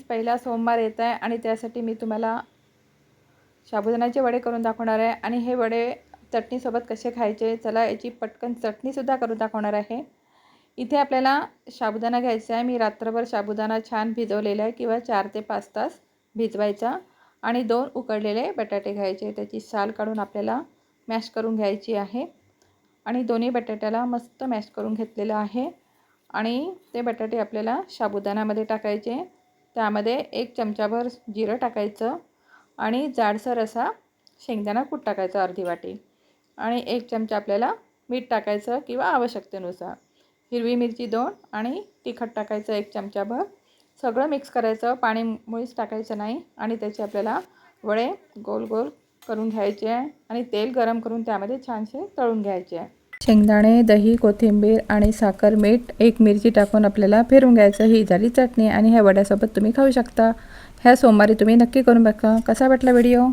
पहिला सोमवार येत आहे आणि त्यासाठी मी तुम्हाला साबुदाण्याचे वडे करून दाखवणार आहे आणि हे वडे चटणीसोबत कसे खायचे, चला याची पटकन चटणीसुद्धा करून दाखवणार आहे। इथे आपल्याला साबुदाणा घ्यायचा आहे। मी रात्रभर साबुदाणा छान भिजवलेला आहे किंवा 4 ते 5 तास भिजवायचा आणि 2 उकडलेले बटाटे घ्यायचे, त्याची साल काढून आपल्याला मॅश करून घ्यायची आहे आणि दोन्ही बटाट्याला मस्त मॅश करून घेतलेलं आहे आणि ते बटाटे आपल्याला साबुदाण्यामध्ये टाकायचे। त्यामध्ये 1 चमचाभर जिरं टाकायचं आणि जाडसर असा शेंगदाणा कूट टाकायचा अर्धी वाटी आणि 1 चमचा आपल्याला मीठ टाकायचं किंवा आवश्यकतेनुसार, हिरवी मिरची 2 आणि तिखट टाकायचं 1 चमचाभर। सगळं मिक्स करायचं, पाणी मुळीच टाकायचं नाही आणि त्याचे आपल्याला वडे गोल गोल करून घ्यायचे आहे आणि तेल गरम करून त्यामध्ये छानसे तळून घ्यायचे आहे। शेंगदाणे, दही, कोथिंबीर आणि साखर, मीठ, 1 मिरची टाकून आपल्याला फिरवून घ्यायचं। ही झाली चटणी आणि ह्या वड्यासोबत तुम्ही खाऊ शकता। ह्या सोमवारी तुम्ही नक्की करून बघा। कसा वाटला व्हिडिओ?